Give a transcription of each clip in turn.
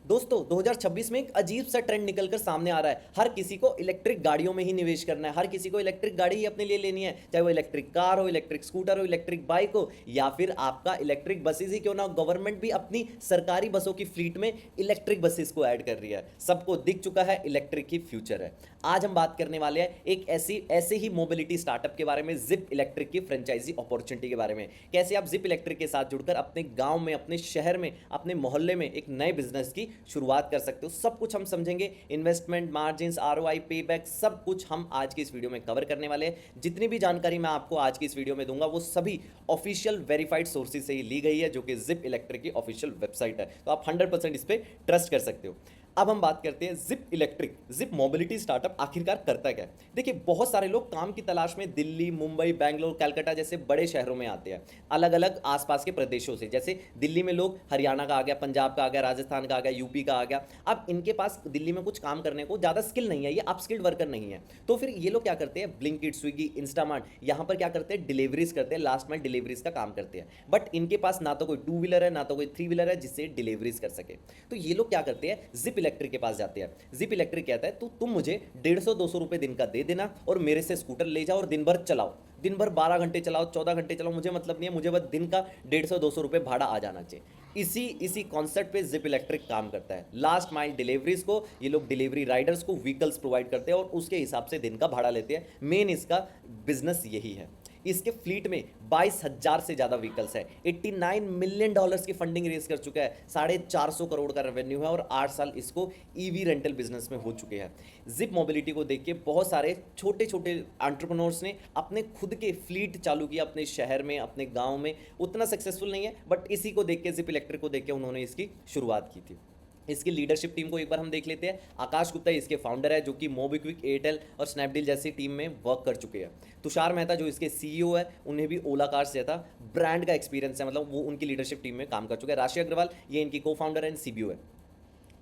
दोस्तों 2026 में एक अजीब सा ट्रेंड निकलकर सामने आ रहा है। हर किसी को इलेक्ट्रिक गाड़ियों में ही निवेश करना है, हर किसी को इलेक्ट्रिक गाड़ी ही अपने लिए लेनी है, चाहे वो इलेक्ट्रिक कार हो, इलेक्ट्रिक स्कूटर हो, इलेक्ट्रिक बाइक हो, या फिर आपका इलेक्ट्रिक बसेस ही क्यों ना हो। गवर्नमेंट भी अपनी सरकारी बसों की फ्लीट में इलेक्ट्रिक बसेस को ऐड कर रही है। सबको दिख चुका है इलेक्ट्रिक ही फ्यूचर है। आज हम बात करने वाले हैं एक ऐसे ही मोबिलिटी स्टार्टअप के बारे में, जिप इलेक्ट्रिक की फ्रेंचाइजी अपॉर्चुनिटी के बारे में। कैसे आप जिप इलेक्ट्रिक के साथ जुड़कर अपने गांव में, अपने शहर में, अपने मोहल्ले में एक नए बिजनेस की शुरुआत कर सकते हो, सब कुछ हम समझेंगे। इन्वेस्टमेंट, मार्जिन, आरओआई, पे बैक, सब कुछ हम आज की इस वीडियो में कवर करने वाले हैं। जितनी भी जानकारी मैं आपको आज की इस वीडियो में दूंगा वो सभी ऑफिशियल वेरीफाइड सोर्सेज से ही ली गई है, जो कि जिप इलेक्ट्रिक की ऑफिशियल वेबसाइट है। तो आप 100% इस पर ट्रस्ट कर सकते हो। अब हम बात करते हैं zip electric, zip mobility startup आखिरकार करता क्या है। देखिए, बहुत सारे लोग काम की तलाश में दिल्ली, मुंबई, बैंगलोर, कलकत्ता जैसे बड़े शहरों में आते हैं, अलग अलग आसपास के प्रदेशों से। जैसे दिल्ली में लोग हरियाणा का आ गया, पंजाब का आ गया, राजस्थान का आ गया, यूपी का आ गया। अब इनके पास दिल्ली में कुछ काम करने को ज़्यादा स्किल नहीं है, ये अपस्किल्ड वर्कर नहीं है। तो फिर ये लोग क्या करते हैं, ब्लिंकिट, स्विगी, इंस्टामार्ट, यहाँ पर क्या करते हैं, डिलीवरीज करते हैं, लास्ट माइल डिलीवरीज का काम करते हैं। बट इनके पास ना तो कोई 2 व्हीलर है, ना तो कोई 3 व्हीलर है जिससे डिलीवरीज कर सके। तो ये लोग क्या करते हैं, जिप इलेक्ट्रिक के पास जाते हैं। जिप इलेक्ट्रिक कहता है तो तुम मुझे 150-200 रुपए दिन का दे देना और मेरे से स्कूटर ले जाओ और दिन भर चलाओ, दिन भर 12 घंटे चलाओ, 14 घंटे चलाओ, मुझे मतलब नहीं है, मुझे बस दिन का 150-200 रुपए भाड़ा आ जाना चाहिए। इसी कॉन्सेप्ट पे जिप इलेक्ट्रिक काम करता है। लास्ट माइल डिलीवरीज को ये लोग डिलीवरी राइडर्स को व्हीकल्स प्रोवाइड करते हैं और उसके हिसाब से दिन का भाड़ा लेते हैं। मेन इसका बिजनेस यही है। इसके फ्लीट में 22,000 से ज़्यादा व्हीकल्स है, $89 मिलियन की फंडिंग रेज कर चुका है, 450 करोड़ का रेवेन्यू है और 8 साल इसको ईवी रेंटल बिजनेस में हो चुके हैं। जिप मोबिलिटी को देख के बहुत सारे छोटे छोटे एंटरप्रेन्योर्स ने अपने खुद के फ्लीट चालू किया अपने शहर में, अपने गांव में। उतना सक्सेसफुल नहीं है, बट इसी को देख के, जिप इलेक्ट्रिक को देख के उन्होंने इसकी शुरुआत की थी। इसकी लीडरशिप टीम को एक बार हम देख लेते हैं। आकाश गुप्ता इसके फाउंडर है, जो कि मोबिक्विक, एयरटेल और स्नैपडील जैसी टीम में वर्क कर चुके हैं। तुषार मेहता जो इसके सीईओ है, उन्हें भी ओला कार्स जैसा ब्रांड का एक्सपीरियंस है, मतलब वो उनकी लीडरशिप टीम में काम कर चुके हैं। राशि अग्रवाल ये इनकी को फाउंडर एंड सीबीओ है।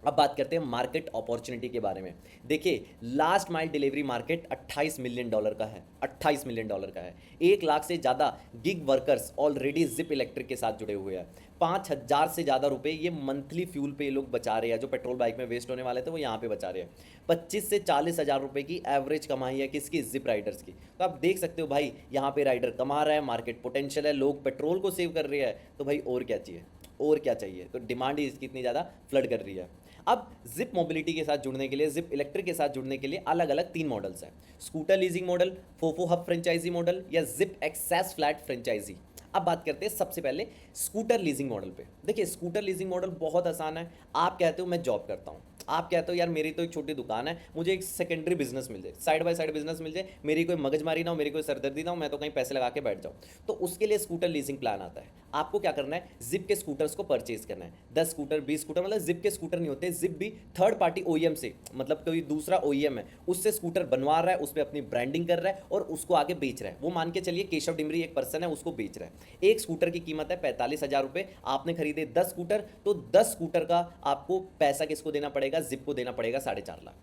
अब बात करते हैं मार्केट अपॉर्चुनिटी के बारे में। देखिए, last mile delivery market $28 million का है, $28 मिलियन का है। 1 लाख से ज़्यादा gig workers already zip electric के साथ जुड़े हुए हैं। 5,000 से ज़्यादा रुपए ये मंथली फ्यूल पे ये लोग बचा रहे हैं, जो पेट्रोल बाइक में वेस्ट होने वाले थे वो यहाँ पे बचा रहे हैं। 25 से 40 हज़ार रुपये की एवरेज कमाई है किसकी, जिप राइडर्स की। तो आप देख सकते हो भाई, यहाँ पे राइडर कमा रहा है, मार्केट पोटेंशियल है, लोग पेट्रोल को सेव कर रहे हैं, तो भाई और क्या चाहिए, और क्या चाहिए। तो डिमांड ही इसकी इतनी ज़्यादा फ्लड कर रही है। अब जिप मोबिलिटी के साथ जुड़ने के लिए, जिप इलेक्ट्रिक के साथ जुड़ने के लिए अलग अलग 3 मॉडल्स हैं। Scooter leasing model, फोफो hub franchise model या जिप एक्सेस फ्लैट फ्रेंचाइजी। अब बात करते हैं सबसे पहले स्कूटर लीजिंग मॉडल पे। देखिए, स्कूटर लीजिंग मॉडल बहुत आसान है। आप कहते हो मैं जॉब करता हूँ, आप कहते हो यार मेरी तो एक छोटी दुकान है, मुझे एक सेकेंडरी बिजनेस मिल जाए, साइड बाय साइड बिजनेस मिल जाए, मेरी कोई मगजमारी ना हो, मेरी कोई सरदर्दी ना हो, मैं तो कहीं पैसे लगा के बैठ जाऊँ। तो उसके लिए स्कूटर लीजिंग प्लान आता है। आपको क्या करना है, जिप के स्कूटर्स को परचेज करना है। 10 स्कूटर, 20 स्कूटर, मतलब जिप के स्कूटर नहीं होते, जिप भी थर्ड पार्टी ओईएम से, मतलब कोई दूसरा ओईएम है उससे स्कूटर बनवा रहा है, उस पर अपनी ब्रांडिंग कर रहा है और उसको आगे बेच रहा है। वो मान के चलिए केशव डिमरी एक पर्सन है, उसको बेच रहा है। एक स्कूटर की कीमत है 45,000 रुपये। आपने खरीदे 10 स्कूटर, तो 10 स्कूटर का आपको पैसा किसको देना पड़ेगा, जिप को देना पड़ेगा 4.5 लाख।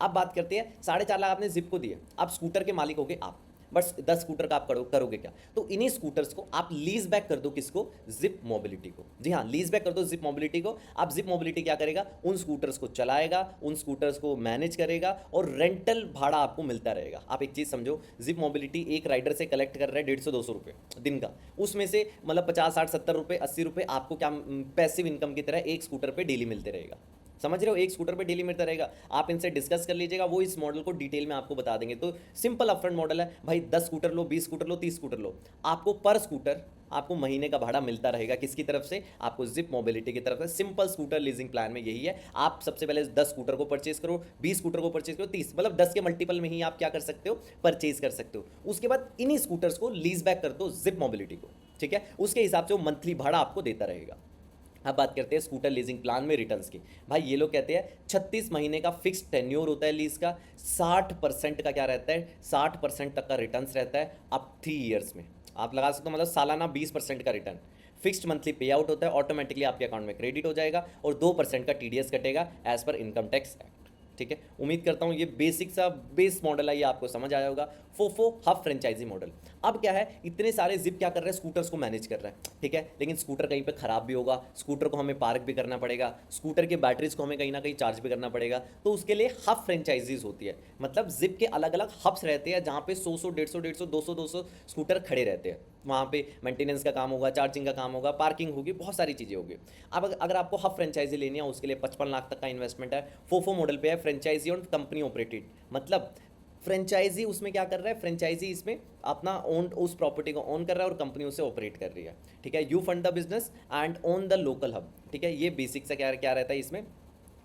अब बात करते हैं, 4.5 लाख आपने जिप को दिए, अब स्कूटर के मालिक होगे आप, बस 10 स्कूटर का आप करोगे क्या, तो इन्हीं स्कूटर्स को आप लीज बैक कर दो, किसको, जिप मोबिलिटी को। जी हाँ, लीज बैक कर दो जिप मोबिलिटी को। अब जिप मोबिलिटी क्या करेगा, उन स्कूटर्स को चलाएगा, उन स्कूटर्स को मैनेज करेगा और रेंटल भाड़ा आपको मिलता रहेगा। आप एक चीज़ समझो, जिप मोबिलिटी एक राइडर से कलेक्ट कर रहा है 150-200 रुपये दिन का, उसमें से मतलब 50, 60, 70 रुपये, 80 रुपये आपको क्या पैसिव इनकम की तरह एक स्कूटर पर डेली मिलते रहेगा। समझ रहे हो, एक स्कूटर पे डेली मिलता रहेगा। आप इनसे डिस्कस कर लीजिएगा, वो इस मॉडल को डिटेल में आपको बता देंगे। तो सिंपल अपफ्रंट मॉडल है भाई, 10 स्कूटर लो, 20 स्कूटर लो, 30 स्कूटर लो, आपको पर स्कूटर आपको महीने का भाड़ा मिलता रहेगा। किसकी तरफ से, आपको जिप मोबिलिटी की तरफ से। सिंपल स्कूटर लीजिंग प्लान में यही है। आप सबसे पहले 10 स्कूटर को परचेज करो, 20 स्कूटर को परचेज करो, 30, मतलब 10 के मल्टीपल में ही आप क्या कर सकते हो, परचेज कर सकते हो। उसके बाद इन्हीं स्कूटर्स को लीज बैक कर दो जिप मोबिलिटी को, ठीक है। उसके हिसाब से वो मंथली भाड़ा आपको देता रहेगा। अब बात करते हैं स्कूटर लीजिंग प्लान में रिटर्न्स की। भाई ये लोग कहते हैं 36 महीने का फिक्स टेन्योर होता है लीज का, 60% का क्या रहता है, 60% तक का रिटर्न्स रहता है अब 3 ईयर्स में। आप लगा सकते हो मतलब सालाना 20% का रिटर्न। फिक्स्ड मंथली पे आउट होता है, ऑटोमेटिकली आपके अकाउंट में क्रेडिट हो जाएगा और 2% का टीडीएस कटेगा as per income tax act. ठीक है, उम्मीद करता हूँ ये बेसिक सा बेस मॉडल है, ये आपको समझ आया होगा। फोफो हब फ्रेंचाइजी मॉडल। अब क्या है, इतने सारे जिप क्या कर रहे हैं, स्कूटर्स को मैनेज कर रहे हैं, ठीक है, लेकिन स्कूटर कहीं पे खराब भी होगा, स्कूटर को हमें पार्क भी करना पड़ेगा, स्कूटर के बैटरीज को हमें कहीं ना कहीं चार्ज भी करना पड़ेगा, तो उसके लिए हब फ्रेंचाइजीज होती है, मतलब जिप के अलग अलग हब्स रहते हैं जहाँ पे 100 150 200 स्कूटर खड़े रहते हैं, वहाँ पे मेंटेनेंस का काम होगा, चार्जिंग का काम होगा, पार्किंग होगी, बहुत सारी चीज़ें होगी। अब अगर आपको हब फ्रेंचाइजी लेनी है उसके लिए 55 लाख तक का इन्वेस्टमेंट है। फोफो मॉडल पे है, फ्रेंचाइजी और कंपनी ऑपरेटेड, मतलब फ्रेंचाइजी उसमें क्या कर रहा है, फ्रेंचाइजी इसमें अपना ओन उस प्रॉपर्टी को ओन कर रहा है और कंपनी उसे ऑपरेट कर रही है, ठीक है। You fund the business and own the local hub, ठीक है, ये बेसिक सा क्या क्या रहता है इसमें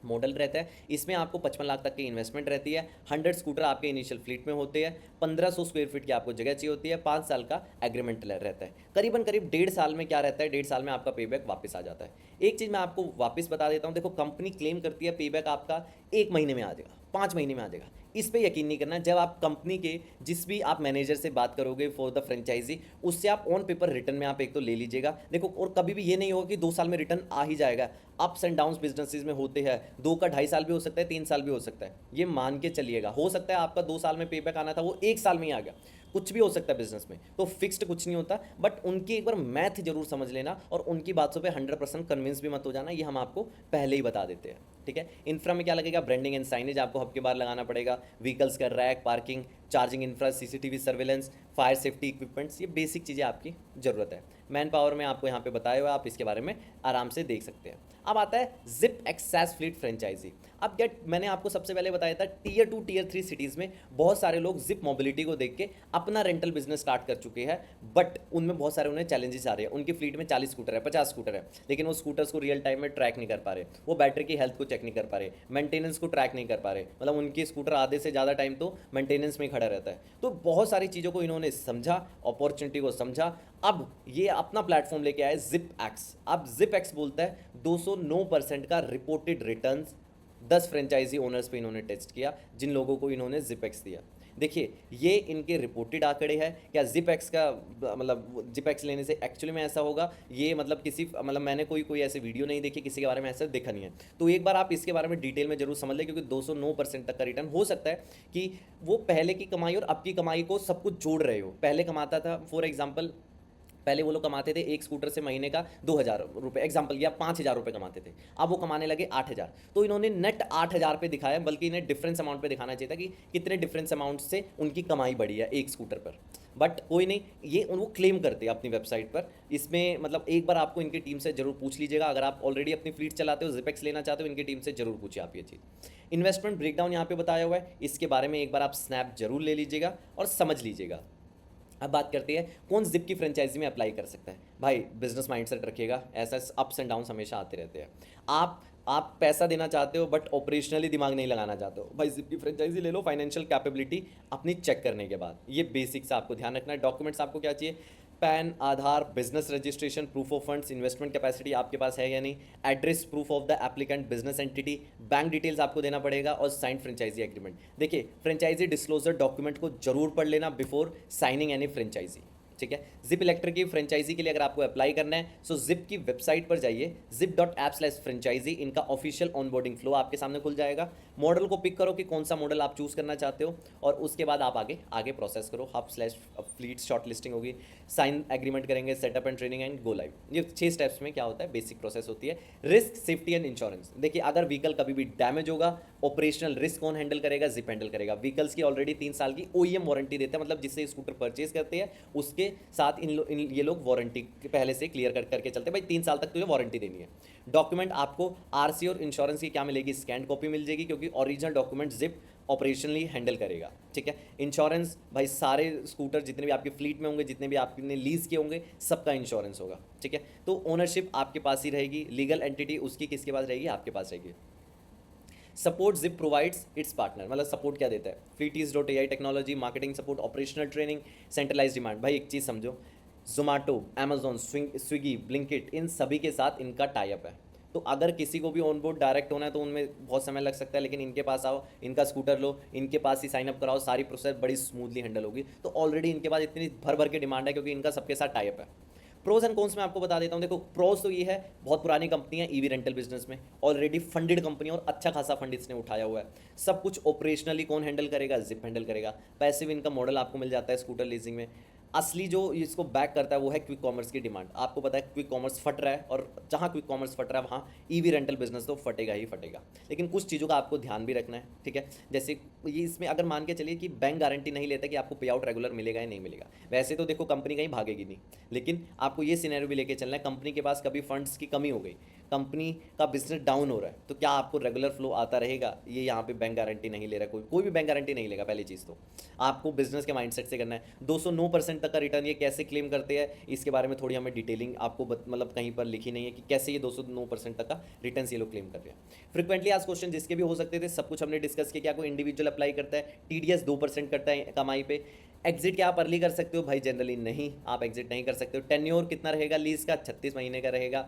मॉडल रहता है। इसमें आपको 55 लाख तक की इन्वेस्टमेंट रहती है, 100 स्कूटर आपके इनिशियल फ्लीट में होते हैं, 1500 स्क्वायर फीट की आपको जगह चाहिए होती है, 5 साल का एग्रीमेंट रहता है, करीबन करीब 1.5 साल में क्या रहता है, 1.5 साल में आपका पेबैक वापस आ जाता है। एक चीज़ मैं आपको वापस बता देता हूँ, देखो कंपनी क्लेम करती है पेबैक आपका 1 महीने में आ जाएगा, 5 महीने में आ जाएगा, इस पे यकीन नहीं करना। जब आप कंपनी के जिस भी आप मैनेजर से बात करोगे फॉर द फ्रेंचाइजी, उससे आप ऑन पेपर रिटर्न में आप एक तो ले लीजिएगा, देखो, और कभी भी ये नहीं होगा कि 2 साल में रिटर्न आ ही जाएगा, अप्स एंड डाउन्स बिजनेसेस में होते हैं, 2 का 2.5 साल भी हो सकता है, 3 साल भी हो सकता है, ये मान के चलिएगा। हो सकता है आपका 2 साल में पेबैक आना था, वो 1 साल में ही आ गया, कुछ भी हो सकता है बिजनेस में, तो फिक्स्ड कुछ नहीं होता, बट उनकी एक बार मैथ जरूर समझ लेना और उनकी बातों पे 100% कन्विंस भी मत हो जाना, ये हम आपको पहले ही बता देते हैं, ठीक है। इंफ्रा में क्या लगेगा, ब्रांडिंग एंड साइनेज आपको हब के बाहर लगाना पड़ेगा, व्हीकल्स का rack, parking, charging infra, CCTV surveillance, fire safety equipments, ये बेसिक चीज़ें आपकी ज़रूरत है। मैन पावर में आपको यहाँ पे बताया हुआ है, आप इसके बारे में आराम से देख सकते हैं। अब आता है जिप एक्सेस फ्लीट फ्रेंचाइजी। अब क्या मैंने आपको सबसे पहले बताया था, टियर 2 टियर 3 सिटीज़ में बहुत सारे लोग जिप मोबिलिटी को देख के अपना रेंटल बिजनेस स्टार्ट कर चुके हैं, बट उनमें बहुत सारे उन्हें चैलेंजेस आ रहे हैं। उनकी फ्लीट में 40 स्कूटर है, 50 स्कूटर है, लेकिन वो स्कूटर्स को रियल टाइम में ट्रैक नहीं कर पा रहे, वो बैटरी की हेल्थ को चेक नहीं कर पा रहे, मेंटेनेंस को ट्रैक नहीं कर पा रहे, मतलब उनके स्कूटर आधे से ज़्यादा टाइम तो मेंटेनेंस में खड़ा रहता है। तो बहुत सारी चीज़ों को इन्होंने समझा, अपॉर्चुनिटी को समझा, अब ये अपना प्लेटफॉर्म लेके आए जिप एक्स। अब जिप एक्स बोलता है 209% का रिपोर्टेड रिटर्न्स 10 फ्रेंचाइजी ओनर्स पे इन्होंने टेस्ट किया, जिन लोगों को इन्होंने जिप एक्स दिया। देखिए ये इनके रिपोर्टेड आंकड़े हैं, क्या जिप एक्स का मतलब जिप एक्स लेने से एक्चुअली में ऐसा होगा, ये मतलब किसी मतलब मैंने कोई कोई ऐसे वीडियो नहीं देखी, किसी के बारे में ऐसा देखा नहीं है, तो एक बार आप इसके बारे में डिटेल में जरूर समझ लें, क्योंकि 209% तक का रिटर्न हो सकता है कि वो पहले की कमाई और अब की कमाई को सब कुछ जोड़ रहे हो। पहले कमाता था, फॉर एग्जाम्पल पहले वो लोग कमाते थे एक स्कूटर से महीने का 2,000 रुपये एग्जाम्पल, या 5,000 रुपये कमाते थे, अब वो कमाने लगे 8,000, तो इन्होंने नेट 8,000 पे दिखाया, बल्कि इन्हें डिफरेंस अमाउंट पे दिखाना चाहिए था कि कितने डिफरेंस अमाउंट से उनकी कमाई बढ़ी है एक स्कूटर पर, बट कोई नहीं, ये वो क्लेम करते हैं अपनी वेबसाइट पर। इसमें मतलब एक बार आपको इनकी टीम से जरूर पूछ लीजिएगा, अगर आप ऑलरेडी अपनी फ्लीट चलाते हो, जिपेक्स लेना चाहते हो, इनकी टीम से जरूर पूछिए आप ये चीज़। इन्वेस्टमेंट ब्रेकडाउन यहाँ पे बताया हुआ है, इसके बारे में एक बार आप स्नैप जरूर ले लीजिएगा और समझ लीजिएगा। अब बात करते हैं कौन जिप की फ्रेंचाइजी में अप्लाई कर सकता है। भाई बिजनेस माइंडसेट रखिएगा, ऐसा अप्स एंड डाउन्स हमेशा आते रहते हैं। आप पैसा देना चाहते हो बट ऑपरेशनली दिमाग नहीं लगाना चाहते हो, भाई जिप की फ्रेंचाइजी ले लो, फाइनेंशियल कैपेबिलिटी अपनी चेक करने के बाद। ये बेसिक्स आपको ध्यान रखना है। डॉक्यूमेंट्स आपको क्या चाहिए, pan, Aadhaar, business registration, proof of funds, investment capacity आपके पास है या नहीं, address proof of the applicant, business entity, bank details आपको देना पड़ेगा, और साइंड फ्रेंचाइजी एग्रीमेंट। देखिए फ्रेंचाइजी डिस्क्लोजर डॉक्यूमेंट को जरूर पढ़ लेना बिफोर साइनिंग एनी फ्रेंचाइजी, ठीक है। जिप इलेक्ट्रिक की फ्रेंचाइजी के लिए अगर आपको अप्लाई करना है, सो जिप की वेबसाइट पर जाइए, zip.app/फ्रेंचाइजी, इनका ऑफिशियल ऑनबोर्डिंग फ्लो आपके सामने खुल जाएगा। मॉडल को पिक करो कि कौन सा मॉडल आप चूज करना चाहते हो, और उसके बाद आप आगे आगे प्रोसेस करो। हब/फ्लीट शॉर्ट लिस्टिंग होगी, साइन एग्रीमेंट करेंगे, setup and training and go live. ये 6 स्टेप्स में क्या होता है, बेसिक प्रोसेस होती है। Risk, safety and insurance. देखिए अगर व्हीकल कभी भी डैमेज होगा, ऑपरेशनल रिस्क कौन हैंडल करेगा, जिप हैंडल करेगा। व्हीकल्स की ऑलरेडी 3 साल की OEM वारंटी देते हैं, मतलब जिससे स्कूटर परचेज करते हैं उसके साथ ये लोग वारंटी पहले से क्लियर करके चलते हैं, भाई 3 साल तक तुझे वारंटी देनी है। डॉक्यूमेंट आपको RC और इंश्योरेंस की क्या मिलेगी, स्कैन कॉपी मिल जाएगी, क्योंकि original document zip operationally handle करेगा, ठीक है। इंश्योरेंस, भाई सारे स्कूटर जितने भी आपके फ्लीट में होंगे, जितने भी आपने लीज किए होंगे, सबका इंश्योरेंस होगा, ठीक है। तो ओनरशिप आपके पास ही रहेगी, लीगल एंटिटी उसकी किसके पास रहेगी, आपके पास रहेगी। Support zip provides its partner, मतलब सपोर्ट क्या देता है, fleetease.ai technology, marketing support, operational training, centralize demand. भाई एक चीज़ समझो, जोमेटो, अमेजोन, स्विगी, ब्लिंकिट, इन सभी के साथ इनका टाइप है। तो अगर किसी को भी ऑन बोर्ड डायरेक्ट होना है तो उनमें बहुत समय लग सकता है, लेकिन इनके पास आओ, इनका स्कूटर लो, इनके पास ही साइन अप कराओ, सारी प्रोसेस बड़ी स्मूथली हैंडल होगी। तो ऑलरेडी इनके पास इतनी भर भर के डिमांड है, क्योंकि इनका सबके साथ टाइप है। प्रोज एंड कॉन्स में आपको बता देता हूँ। देखो प्रोज तो ये है, बहुत पुरानी कंपनी है ईवी रेंटल बिजनेस में, ऑलरेडी फंडेड कंपनी और अच्छा खासा फंड इसने उठाया हुआ है। सब कुछ ऑपरेशनली कौन हैंडल करेगा, जिप हैंडल करेगा। पैसिव इनकम मॉडल आपको मिल जाता है स्कूटर लीजिंग में। असली जो इसको बैक करता है वो है क्विक कॉमर्स की डिमांड। आपको पता है क्विक कॉमर्स फट रहा है, और जहाँ क्विक कॉमर्स फट रहा है वहाँ ईवी रेंटल बिजनेस तो फटेगा ही फटेगा। लेकिन कुछ चीज़ों का आपको ध्यान भी रखना है, ठीक है। जैसे ये इसमें अगर मान के चलिए कि बैंक गारंटी नहीं लेता कि आपको पे आउट रेगुलर मिलेगा या नहीं मिलेगा। वैसे तो देखो कंपनी कहीं भागेगी नहीं, लेकिन आपको ये सिनेरियो भी लेके चलना है, कंपनी के पास कभी फंड्स की कमी हो गई, कंपनी का बिजनेस डाउन हो रहा है, तो क्या आपको रेगुलर फ्लो आता रहेगा? ये यहाँ पे बैंक गारंटी नहीं ले रहा, कोई भी बैंक गारंटी नहीं लेगा। पहली चीज़ तो आपको बिजनेस के माइंडसेट से करना है। 209% तक का रिटर्न ये कैसे क्लेम करते हैं, इसके बारे में थोड़ी हमें डिटेलिंग आपको मतलब कहीं पर लिखी नहीं है कि कैसे ये 209% तक का रिटर्न ये लोग क्लेम कर रहे हैं। फ्रिक्वेंटली आज क्वेश्चन जिसके भी हो सकते थे सब कुछ हमने डिस्कस किया। क्या कोई इंडिविजुअल अप्लाई करता है? टीडीएस 2% करता है कमाई पे। एग्जिट क्या आप अर्ली कर सकते हो? भाई जनरली नहीं, आप एग्जिट नहीं कर सकते हो। टेन्योर कितना रहेगा लीज का? 36 महीने का रहेगा।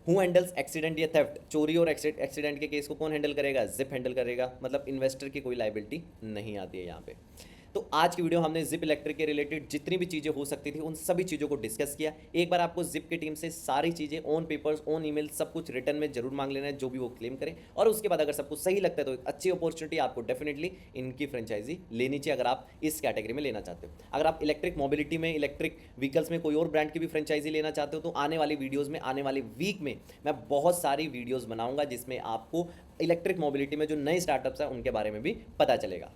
हु हैंडल्स एक्सीडेंट या थेफ्ट? चोरी और एक्सीडेंट के केस को कौन हैंडल करेगा? जिप हैंडल करेगा। मतलब इन्वेस्टर की कोई लाइबिलिटी नहीं आती है यहाँ पे। तो आज की वीडियो हमने जिप इलेक्ट्रिक के रिलेटेड जितनी भी चीज़ें हो सकती थी उन सभी चीज़ों को डिस्कस किया। एक बार आपको जिप की टीम से सारी चीज़ें ऑन पेपर्स ऑन ईमेल सब कुछ रिटर्न में जरूर मांग लेना है, जो भी वो क्लेम करें। और उसके बाद अगर सब कुछ सही लगता है तो एक अच्छी अपॉर्चुनिटी आपको डेफिनेटली इनकी फ्रेंचाइजी लेनी चाहिए, अगर आप इस कैटेगरी में लेना चाहते हो। अगर आप इलेक्ट्रिक मोबिलिटी में, इलेक्ट्रिक व्हीकल्स में कोई और ब्रांड की भी फ्रेंचाइजी लेना चाहते हो तो आने वाली वीडियोज़ में, आने वाले वीक में मैं बहुत सारी वीडियोज़ बनाऊंगा जिसमें आपको इलेक्ट्रिक मोबिलिटी में जो नए स्टार्टअप्स हैं उनके बारे में भी पता चलेगा।